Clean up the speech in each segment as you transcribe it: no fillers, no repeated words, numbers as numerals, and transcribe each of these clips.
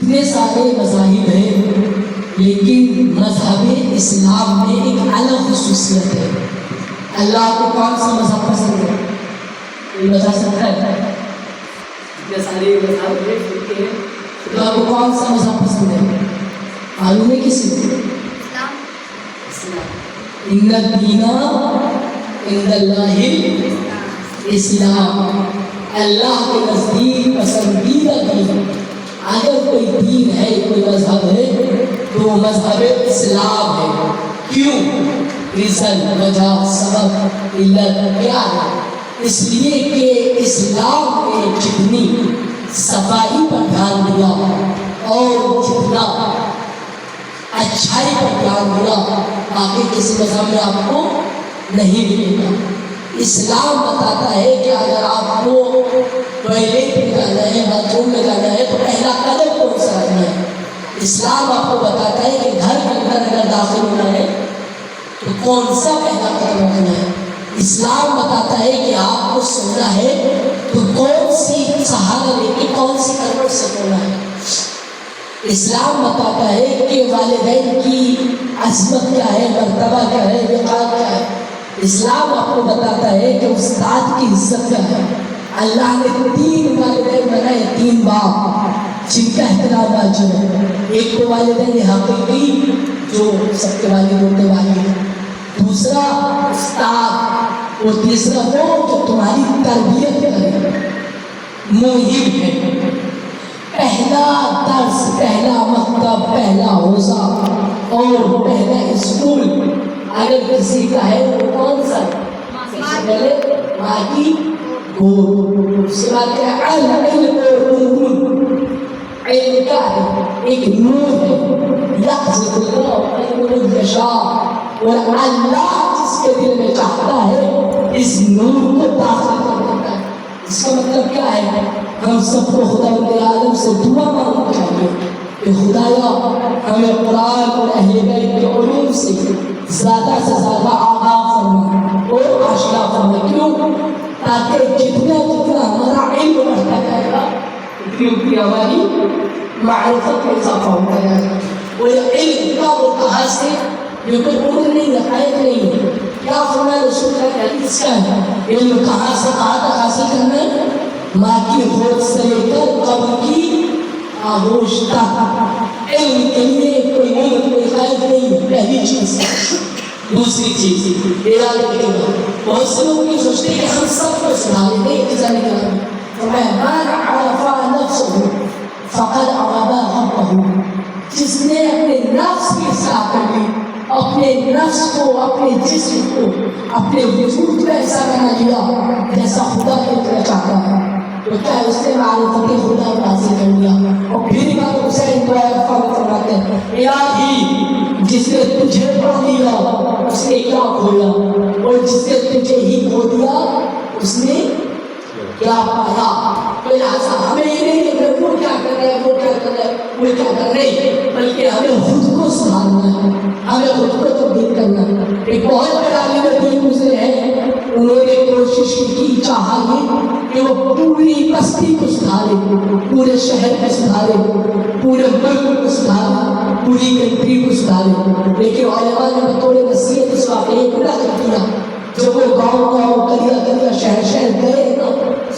اتنے سارے مذاہب ہیں لیکن مذہب اسلام میں ایک الگ خصوصیت ہے. اللہ کو کون سا مذہب پسند ہے؟ کوئی بتا سکتا ہے؟ اتنے سارے مذہب ہیں، اللہ کو کون سا مذہب پسند ہے؟ معلوم ہے کسی کو؟ اسلام. ان الدین عند اللہ اسلام. اللہ کے نزدیک پسندیدہ دین اگر کوئی دین ہے، کوئی مذہب ہے تو وہ مذہب اسلام ہے. کیوں؟ ریزن، وجہ، سبب، علت کیا ہے؟ اس لیے کہ اسلام نے جتنی صفائی پر دھیان دیا اور جتنا اچھائی پر دھیان دیا باقی کسی مذہب میں آپ کو نہیں ملے گا. اسلام بتاتا ہے کہ اگر آپ کو ٹوائلٹ میں جانا ہے، باتھ روم میں جانا ہے تو پہلا قدم کون سا رکھنا ہے. اسلام آپ کو بتاتا ہے کہ گھر کے اندر اگر داخل ہونا ہے تو کون سا پہلا قدم رکھنا ہے. اسلام بتاتا ہے کہ آپ کو سونا ہے تو کون سی سہارا لے کے کون سی کروٹ سے سونا ہے. اسلام بتاتا ہے کہ والدین کی عظمت کیا ہے، مرتبہ کیا ہے، وقار کیا ہے. اسلام آپ کو بتاتا ہے کہ استاد کی عزت کیا ہے. اللہ نے 3 والدین بنائے، 3 باپ جن کا احترام واجب ہے. ایک تو والدین حقیقی جو سب کے والد ہوتے والد، دوسرا استاد، اور تیسرا وہ جو تمہاری تربیت کرے، موہب ہے. پہلا درس، پہلا مکتب، پہلا حوزہ اور پہلا اسکول اگر کسی کا ہے وہ کون سا؟ سب سے پہلے ماں کی گود. اس کے بعد کیا؟ علم کیا ہے؟ ایک نور ہے. یقظت اللہ علم یشاء، اور اللہ جس کے دل میں چاہتا ہے اس نور کو داخل کر دیتا ہے. اس کا مطلب کیا ہے؟ ہم سب کو خدا عالم سے دعا مانگنا چاہیے کہ خدایا ہمیں قرآن اور اہل بیت کے علوم سے زیادہ سے زیادہ آگاہ فرما اور آشنا فرما. کیوں؟ تاکہ جتنا ہمارا علم بڑھتا جائے گا اتنی ہماری معرفت میں اضافہ ہوتا جائے گا. وہ علم کا وہ کہاں سے، یہ کوئی عمر نہیں، حقائق نہیں ہے. کیا فرمایا رسول اللہ کا حدیث کا ہے؟ علم کہاں سے کہاں تک حاصل کرنا ہے؟ ماں کی گود سے لے کر قبر کی آغوش تک. علم کے لیے کوئی عمر، کوئی قید نہیں ہے. پہلی چیز. دوسری چیز ارادے کے بعد بہت سے لوگ یہ سوچتے ہیں کہ ہم سب کو سدھاریں گے، انتظار کریں. من عرف نفسه فقد عرف ربه. جس نے اپنے نفس کی اصلاح کر لی، اپنے نفس کو، اپنے جسم کو، اپنے وجود کو ایسا بنا لیا جیسا خدا کی طرح چاہتا ہے، تو کیا اس نے معرفت خدا کو حاصل کر لیا. اور پھر امام حسین فرماتے ہیں الہی جس نے تجھے پا لیا اس نے کیا کھویا، اور جس نے تجھے ہی کھو دیا اس نے کیا پایا. تو لہٰذا ہمیں یہ نہیں کہ وہ کیا کر رہے ہیں، وہ کیا کر رہے ہیں، وہ کیا کر رہے ہیں، بلکہ ہمیں خود کو سدھارنا ہے، ہمیں خود کو تبدیل کرنا ہے. ایک بہت بڑا عالم گزرے ہیں، انہوں نے کوشش کی، چاہا کہ وہ پوری بستی کو سدھارے، پورے شہر کو سدھارے، پورے ملک کو سدھارے، پوری کنٹری کو سدھارے. لیکن علماء نے بطور نصیحت اس واقعے کو نقل کیا. جب وہ گاؤں قریہ قریہ شہر گئے نا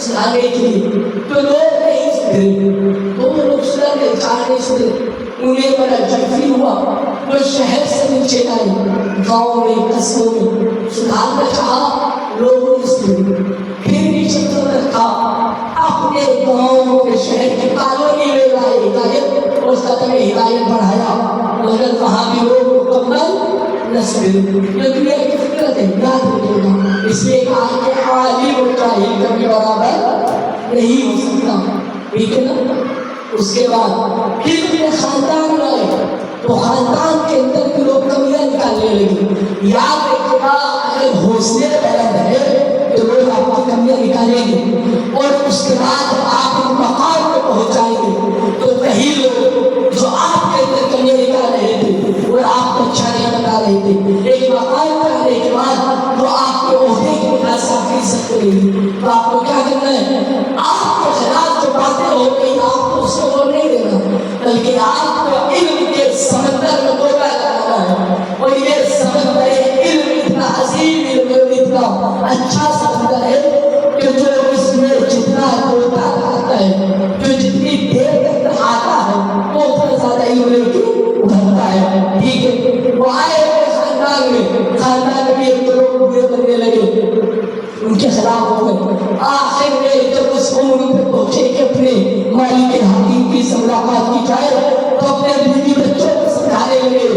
سدھارنے کے لیے تو لوگ نہیں سدھرے، وہ لوگ سدھرنے چار نہیں سدھرے. انہیں بڑا جلفی ہوا، وہ شہر سے نیچے آئے، گاؤں میں قصبوں میں سدھارنا چاہا، لوگوں نے سدھرے. پھر نیچے تو رکھا، اپنے گاؤں کے شہر کی کالونی میں لائے ہدایت، اور اس کا تمہیں ہدایت بڑھایا، مگر وہاں بھی لوگ مکمل نہ سدھرے. یہ دنیا کی فطرت ہے، یاد رکھے گا. اس لیے کہا کہ عالم اور جاہل کبھی برابر نہیں ہو سکتا. ٹھیک ہے نا؟ اس کے بعد پھر اپنے خاندان میں آئے تو خاندان کے اندر بھی لوگ کمیاں نکالنے لگے. یاد رکھے گا اگر حوصلے بلند ہے تو لوگ آپ کی کمیاں نکالیں گے، اور اس کے بعد آپ ان مقام پہ پہنچ جائیں گے تو وہی لوگ جو آپ کے اندر کمیاں نکال رہے تھے اور آپ کو اچھا نہیں بتا رہے تھے، ایک مقام پہ آنے کے بعد وہ آپ کے عہدے کی وجہ سے آپ کی عزت کریں گے. تو آپ کو کیا کرنا ہے؟ آپ کے خلاف جو باتیں ہو گئی آپ کو اس کو وہ نہیں دینا، بلکہ آپ کو علم کے سمندر میں ڈوبا جانا ہے، اور یہ سمندر علم اتنا عظیم علم ہے، اتنا اچھا سمندر ہے کہ جو اس میں جتنا ڈوبا رہتا ہے، جو جتنی دیر تک نہاتا ہے وہ اتنا زیادہ علم لے کے ابھرتا ہے. ٹھیک ہے، وہ آئے خاندان میں بھی ایک لوگ برے بننے لگے، ان کے خلاف ہو گئے. آخر میں جب اس عمر پہ پہنچے کہ اپنے مالک حقیقی سے ملاقات کی جائے تو اپنے بیوی بچوں کو سمجھانے لگے.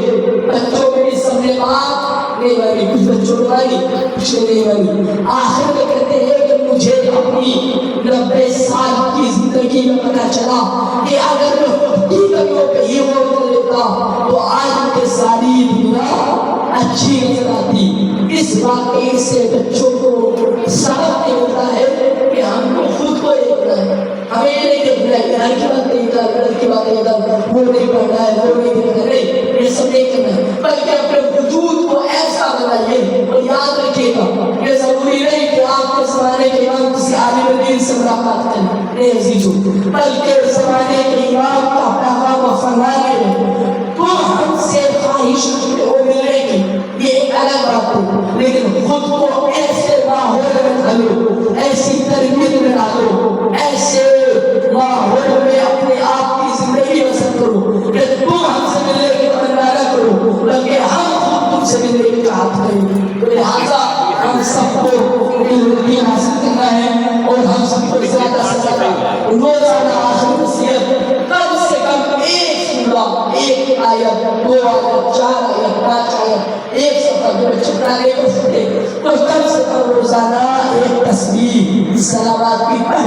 بچوں میں بھی سمجھے بات نہیں بنی، کچھ بچوں کو بنی، کچھ نہیں بنی. آخر میں کہتے ہیں کہ مجھے اپنی 90 سال کی زندگی میں پتا چلا کہ اگر میں خودی کمیوں پہ ہی غور کر لیتا تو آج کے ساری دنیا اچھی نظر آتی. اس واقعے سے بچوں کو سبق یہ ہوتا ہے کہ ہم کو خود کو دیکھنا ہے، ہمیں یہ نہیں دیکھنا ہے کہ گھر کی بات نہیں کر، گھر کی بات نہیں کر، وہ نہیں پڑھنا ہے، وہ نہیں دیکھنا ہے، نہیں، یہ سب نہیں کرنا ہے، بلکہ اپنے وجود کو ایسا بنائیے. اور یاد رکھیے گا یہ ضروری نہیں کہ آپ کے زمانے کے امام کسی عالم دین سے ملاقات کریں، نہیں عزیزو، بلکہ زمانے کے امام کا پیغام و فرمان ہے تو ہم سے خواہش رکھتے ہو ملنے کی، یہ ایک الگ بات ہے، لیکن خود کو ایسے ماحول میں ڈالو، ایسی تربیت میں ڈالو، ایسے ماحول میں اپنے آپ کی زندگی بسر کرو کہ تم ہم سے ملنے کی تمنا نہ کرو بلکہ ہم خود تم سے ملنے کی چاہت کریں. تو لہٰذا ہم سب کو علم حاصل کرنا ہے اور ہم سب کو زیادہ سے زیادہ روزانہ آخر نصیحت کم سے کم ایک سورہ، ایک آیت، 2 آیت، 4 آیت، 5 آیت، ایک صفحہ جو چھپا نہیں کر سکتے تو کم سے کم روزانہ ایک تسبیح صلوات کی پڑھ